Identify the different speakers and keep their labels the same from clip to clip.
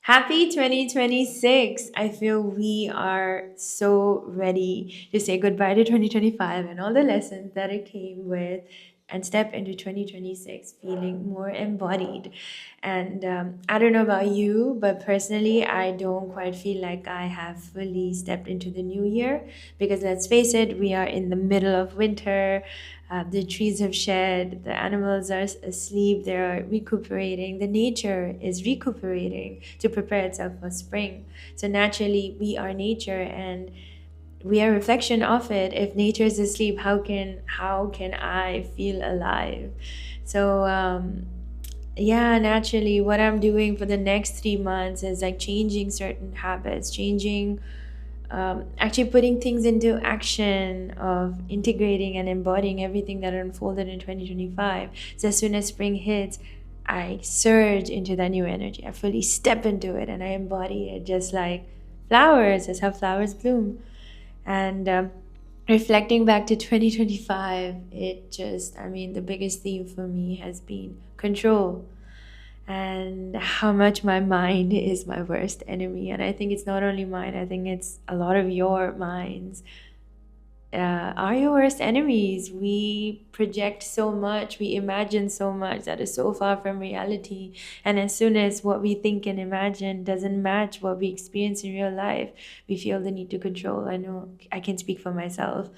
Speaker 1: Happy 2026. I feel we are so ready to say goodbye to 2025 and all the lessons that it came with and step into 2026 feeling more embodied. And I don't know about you, but personally, I don't quite feel like I have fully stepped into the new year because let's face it, we are in the middle of winter. The trees have shed, the animals are asleep, they are recuperating, the nature is recuperating to prepare itself for spring. So naturally, we are nature and we are a reflection of it. If nature is asleep, how can I feel alive? So yeah, naturally, what I'm doing for the next 3 months is like changing certain habits, changing actually putting things into action of integrating and embodying everything that unfolded in 2025. So as soon as spring hits, I surge into that new energy. I fully step into it and I embody it just like flowers. That's how flowers bloom. And reflecting back to 2025, the biggest theme for me has been control and how much my mind is my worst enemy. And I think it's not only mine, I think it's a lot of your minds are your worst enemies. We project so much, we imagine so much that is so far from reality. And as soon as what we think and imagine doesn't match what we experience in real life, we feel the need to control. I know I can speak for myself.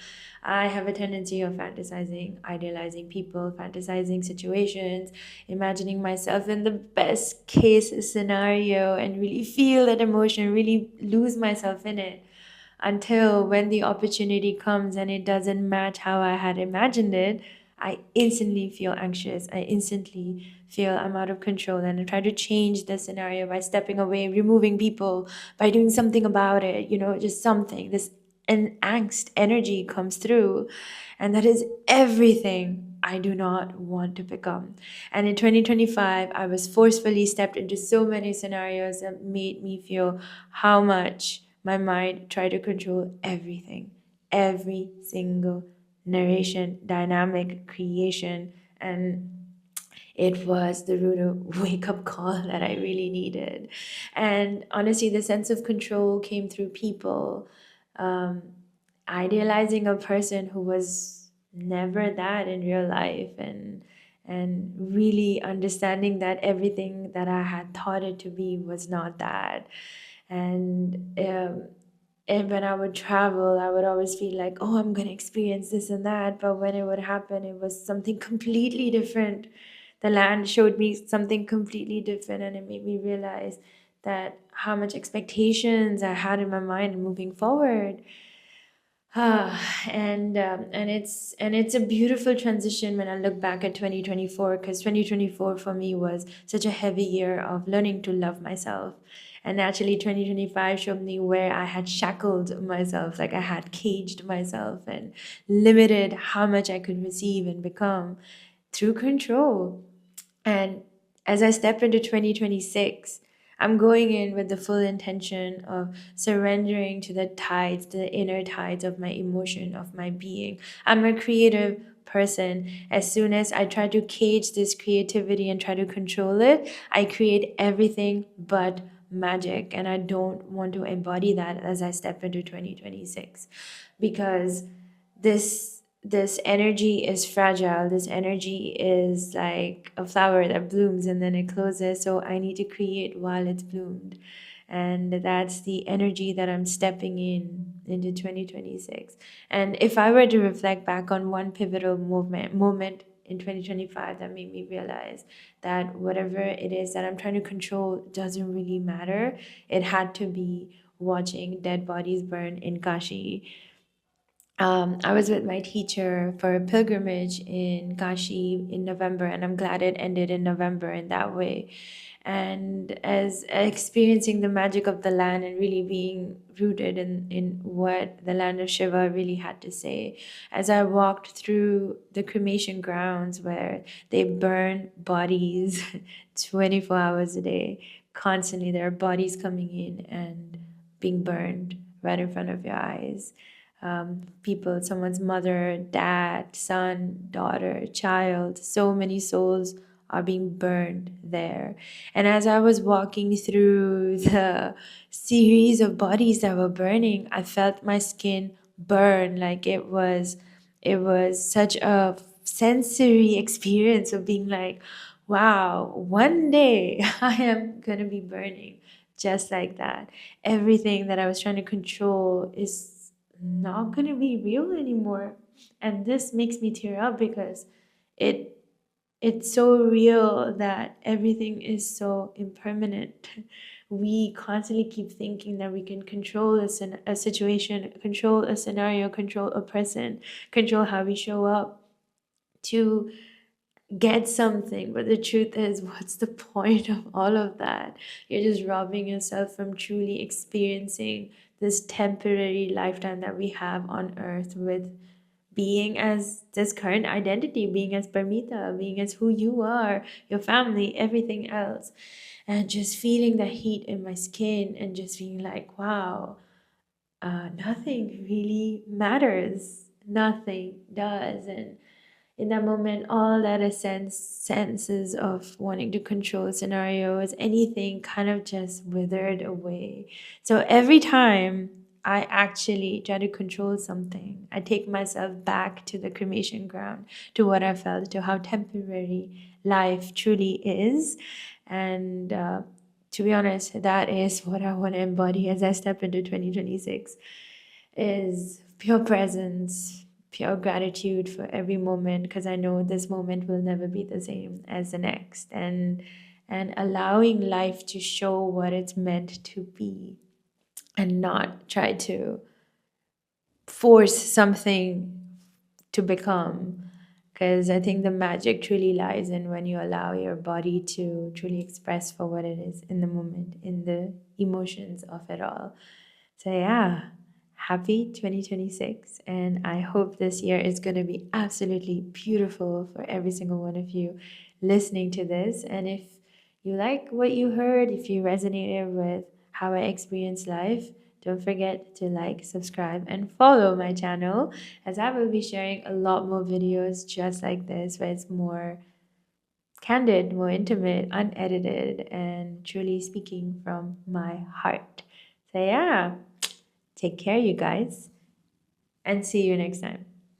Speaker 1: I have a tendency of fantasizing, idealizing people, fantasizing situations, imagining myself in the best case scenario, and really feel that emotion, really lose myself in it until when the opportunity comes and it doesn't match how I had imagined it, I instantly feel anxious. I instantly feel I'm out of control and I try to change the scenario by stepping away, removing people, by doing something about it, just something. This an angst energy comes through, and that is everything I do not want to become. And in 2025, I was forcefully stepped into so many scenarios that made me feel how much my mind tried to control everything, every single narration, dynamic, creation. And it was the rude wake up call that I really needed. And honestly, the sense of control came through people. Um, Idealizing a person who was never that in real life, and really understanding that everything that I had thought it to be was not that. And and when I would travel, I would always feel like, oh, I'm going to experience this and that. But when it would happen, it was something completely different. The land showed me something completely different, and it made me realize that how much expectations I had in my mind moving forward. And it's a beautiful transition when I look back at 2024, because 2024 for me was such a heavy year of learning to love myself. And actually 2025 showed me where I had shackled myself, like I had caged myself and limited how much I could receive and become through control. And as I step into 2026, I'm going in with the full intention of surrendering to the tides, the inner tides of my emotion, of my being. I'm a creative person. As soon as I try to cage this creativity and try to control it, I create everything but magic. And I don't want to embody that as I step into 2026, because this energy is fragile. This energy is like a flower that blooms and then it closes, so I need to create while it's bloomed. And that's the energy that I'm stepping into 2026. And if I were to reflect back on one pivotal moment in 2025 that made me realize that whatever it is that I'm trying to control doesn't really matter, it had to be watching dead bodies burn in Kashi. I was with my teacher for a pilgrimage in Kashi in November, and I'm glad it ended in November in that way. And as experiencing the magic of the land and really being rooted in what the land of Shiva really had to say, as I walked through the cremation grounds where they burn bodies 24 hours a day, constantly there are bodies coming in and being burned right in front of your eyes. People, someone's mother, dad, son, daughter, child, so many souls are being burned there. And as I was walking through the series of bodies that were burning, I felt my skin burn. Like it was such a sensory experience of being like, wow, one day I am gonna be burning just like that. Everything that I was trying to control is not gonna be real anymore. And this makes me tear up because it it's so real that everything is so impermanent. We constantly keep thinking that we can control a situation, control a scenario, control a person, control how we show up to get something. But the truth is, what's the point of all of that? You're just robbing yourself from truly experiencing this temporary lifetime that we have on earth, with being as this current identity, being as Parmita, being as who you are, your family, everything else. And just feeling the heat in my skin and just being like, wow, nothing really matters. Nothing does. And in that moment, all that senses of wanting to control scenarios, anything kind of just withered away. So every time I actually try to control something, I take myself back to the cremation ground, to what I felt, to how temporary life truly is. And to be honest, that is what I want to embody as I step into 2026, is pure presence, pure gratitude for every moment, because I know this moment will never be the same as the next, and allowing life to show what it's meant to be, and not try to force something to become. Because I think the magic truly lies in when you allow your body to truly express for what it is in the moment, in the emotions of it all. So, yeah, happy 2026. And I hope this year is going to be absolutely beautiful for every single one of you listening to this. And if you like what you heard, if you resonated with how I experience life, don't forget to like, subscribe, and follow my channel, as I will be sharing a lot more videos just like this, where it's more candid, more intimate, unedited, and truly speaking from my heart. So, yeah. Take care, you guys, and see you next time.